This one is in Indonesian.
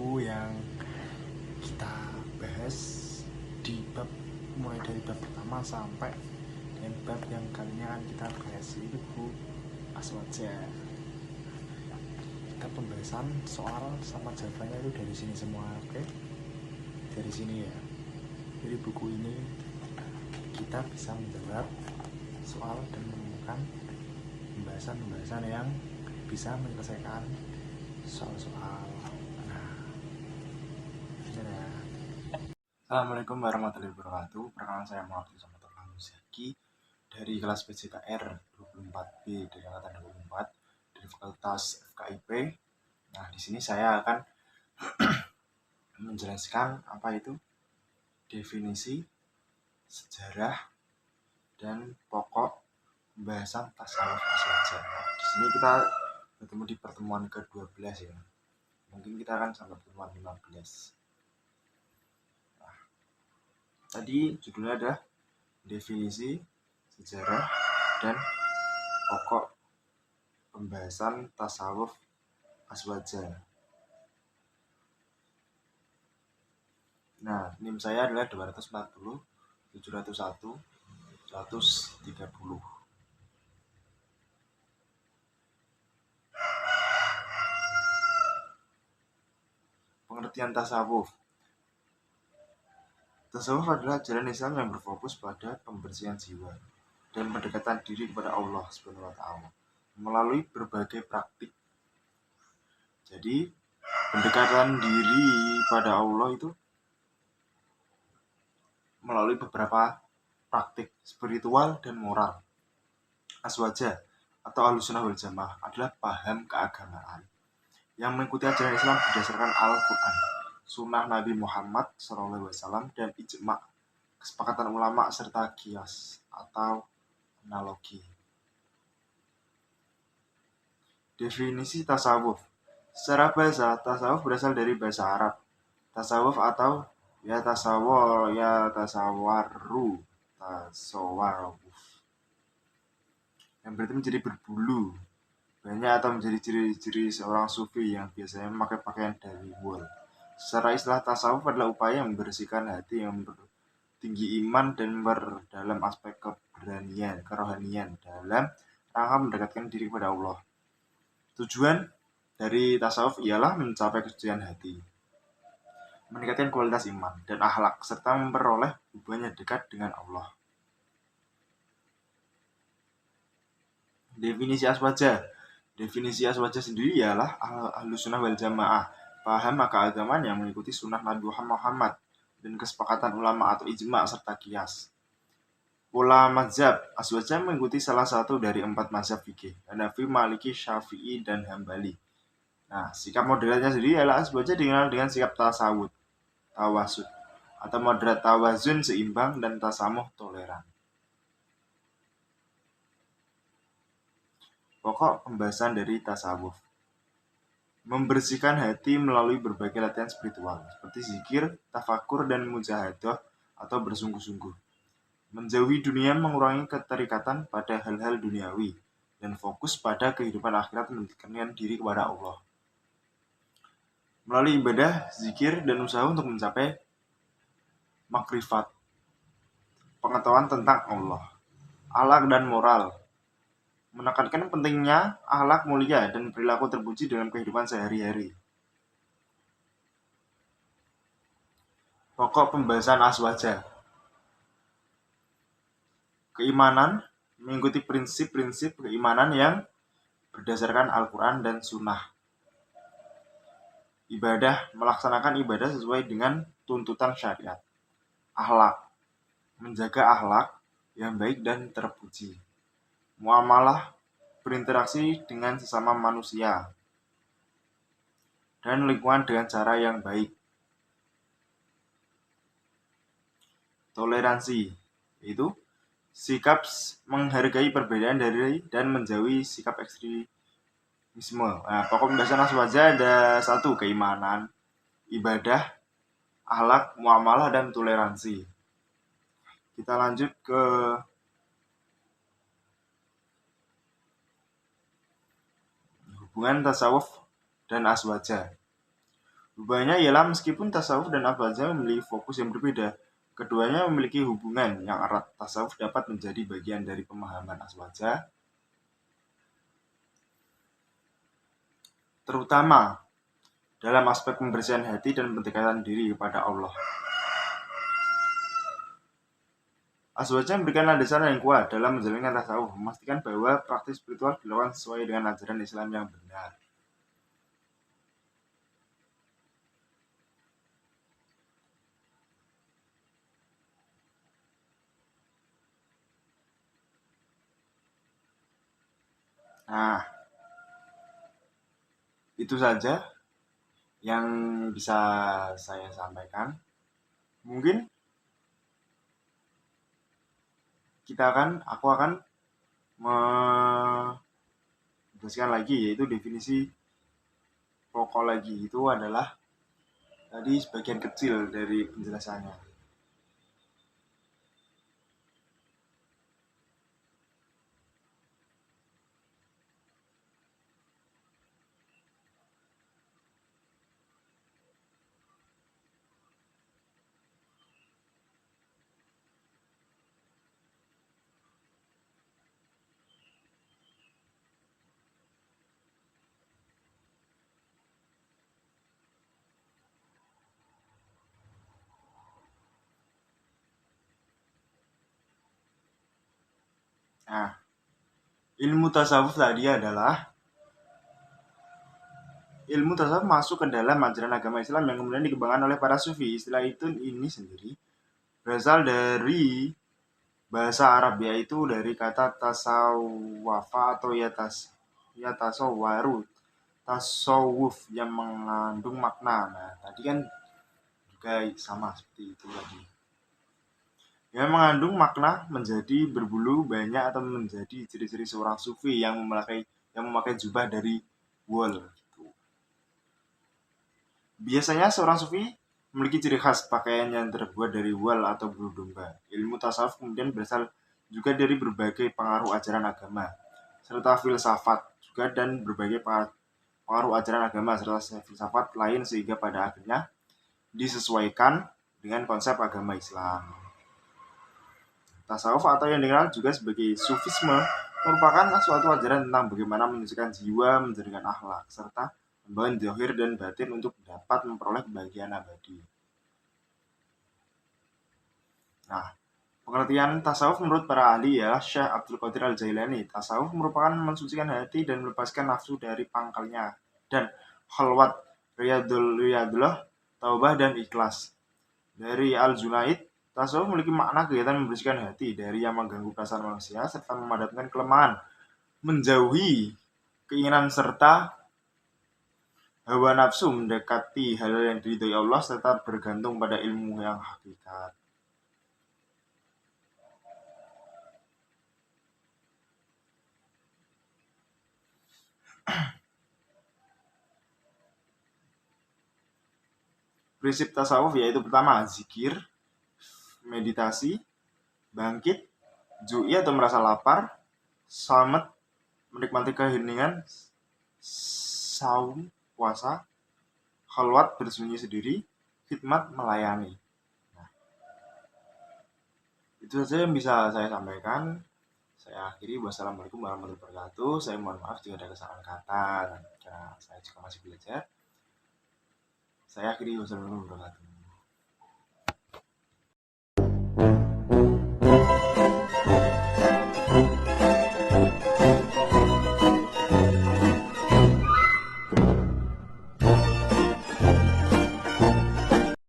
buku yang kita bahas mulai dari bab pertama sampai dan bab yang kalinya akan kita bahas, itu buku Aswaja. Kita pembahasan soal sama jawabannya itu dari sini semua, oke? Dari sini ya. Dari buku ini kita bisa menjawab soal dan menemukan pembahasan yang bisa menyelesaikan soal-soal. Assalamualaikum warahmatullahi wabarakatuh. Perkenalkan, saya Muhammad Zaki dari kelas PJKR 24B dari angkatan 24 dari Fakultas FKIP. Nah, di sini saya akan menjelaskan apa itu definisi, sejarah, dan pokok pembahasan tasawuf aswaja. Di sini kita bertemu di pertemuan ke-12 ya. Mungkin kita akan sampai pertemuan 15. Tadi judulnya adalah definisi, sejarah, dan pokok pembahasan tasawuf aswaja. Nah, NIM saya adalah 240, 701, 130. Pengertian tasawuf. Tasawuf adalah jalan Islam yang berfokus pada pembersihan jiwa dan pendekatan diri kepada Allah SWT melalui berbagai praktik. Jadi, pendekatan diri pada Allah itu melalui beberapa praktik spiritual dan moral. Aswaja atau Ahlussunnah wal Jamaah adalah paham keagamaan yang mengikuti ajaran Islam berdasarkan Al-Quran, Sunnah Nabi Muhammad SAW, dan ijma' kesepakatan ulama serta qiyas atau analogi. Definisi tasawuf. Secara bahasa, tasawuf berasal dari bahasa Arab. Tasawuf atau tasawwaru, tasawwuf, yang berarti menjadi berbulu banyak atau menjadi ciri-ciri seorang sufi yang biasanya memakai pakaian dari wool. Secara istilah, tasawuf adalah upaya membersihkan hati yang tinggi iman dan dalam aspek kerohanian dalam rangka mendekatkan diri kepada Allah. Tujuan dari tasawuf ialah mencapai kesucian hati, meningkatkan kualitas iman dan akhlak, serta memperoleh hubungan yang dekat dengan Allah. Definisi aswaja. Definisi aswaja sendiri ialah Ahlussunnah wal Jamaah, paham keagamaan yang mengikuti sunnah Nabi Muhammad dan kesepakatan ulama atau ijma' serta qiyas. Pola mazhab. Aswaja mengikuti salah satu dari 4 mazhab fikih, Hanafi, Maliki, Syafi'i, dan Hambali. Nah, sikap moderatnya sendiri ialah aswaja dikenal dengan sikap tawasud atau moderat, tawazun seimbang, dan tasamuh toleran. Pokok pembahasan dari tasawuf. Membersihkan hati melalui berbagai latihan spiritual, seperti zikir, tafakur, dan mujahadah atau bersungguh-sungguh. Menjauhi dunia, mengurangi keterikatan pada hal-hal duniawi, dan fokus pada kehidupan akhirat mendekatkan diri kepada Allah. Melalui ibadah, zikir, dan usaha untuk mencapai makrifat, pengetahuan tentang Allah. Akhlak dan moral. Menekankan pentingnya akhlak mulia dan perilaku terpuji dalam kehidupan sehari-hari. Pokok pembahasan aswaja. Keimanan, mengikuti prinsip-prinsip keimanan yang berdasarkan Al-Quran dan Sunnah. Ibadah, melaksanakan ibadah sesuai dengan tuntutan syariat. Akhlak, menjaga akhlak yang baik dan terpuji. Muamalah, berinteraksi dengan sesama manusia dan lingkungan dengan cara yang baik. Toleransi, yaitu sikap menghargai perbedaan dan menjauhi sikap ekstremisme. Nah, pokok pembahasan aswaja ada 1, keimanan, ibadah, akhlak, muamalah, dan toleransi. Kita lanjut ke hubungan tasawuf dan aswaja. Rubahnya ialah meskipun tasawuf dan al-fazah memiliki fokus yang berbeda, keduanya memiliki hubungan yang erat. Tasawuf dapat menjadi bagian dari pemahaman aswaja, terutama dalam aspek pembersihan hati dan pendekatan diri kepada Allah. Aswaja memberikan landasan yang kuat dalam menjalankan tasawuf, memastikan bahwa praktik spiritual dilakukan sesuai dengan ajaran Islam yang benar. Nah, itu saja yang bisa saya sampaikan. Mungkin aku akan menjelaskan lagi, yaitu definisi pokok lagi. Itu adalah tadi sebagian kecil dari penjelasannya. Nah, ilmu tasawuf tadi adalah ilmu tasawuf masuk ke dalam ajaran agama Islam yang kemudian dikembangkan oleh para sufi. Istilah itu ini sendiri berasal dari bahasa Arab, yaitu dari kata tasawwafa atau yatasawwaru, tasawuf yang mengandung makna. Nah, tadi kan juga sama seperti itu tadi. Yang mengandung makna menjadi berbulu banyak atau menjadi ciri-ciri seorang sufi yang memakai jubah dari wool. Biasanya seorang sufi memiliki ciri khas pakaian yang terbuat dari wool atau bulu domba. Ilmu tasawuf kemudian berasal juga dari berbagai pengaruh ajaran agama, serta filsafat juga dan berbagai pengaruh ajaran agama serta filsafat lain sehingga pada akhirnya disesuaikan dengan konsep agama Islam. Tasawuf atau yang dikenal juga sebagai sufisme merupakan suatu ajaran tentang bagaimana menyucikan jiwa, menjadikan akhlak, serta membangun zahir dan batin untuk dapat memperoleh kebahagiaan abadi. Nah, pengertian tasawuf menurut para ahli ya Syekh Abdul Qadir Al-Jailani. Tasawuf merupakan mensucikan hati dan melepaskan nafsu dari pangkalnya dan khalwat riyadullah, taubah dan ikhlas. Dari Al-Junaid, tasawuf memiliki makna kegiatan membersihkan hati dari yang mengganggu perasaan manusia serta memadatkan kelemahan, menjauhi keinginan serta hawa nafsu, mendekati hal yang diridhoi Allah serta bergantung pada ilmu yang hakikat. Prinsip tasawuf yaitu pertama zikir, meditasi, bangkit, ju'i atau merasa lapar, samet, menikmati keheningan, saum, puasa, khalwat, bersunyi sendiri, khidmat, melayani. Nah, itu saja yang bisa saya sampaikan. Saya akhiri. Wassalamualaikum warahmatullahi wabarakatuh. Saya mohon maaf jika ada kesalahan kata karena saya juga masih belajar. Saya akhiri. Wassalamualaikum warahmatullahi wabarakatuh.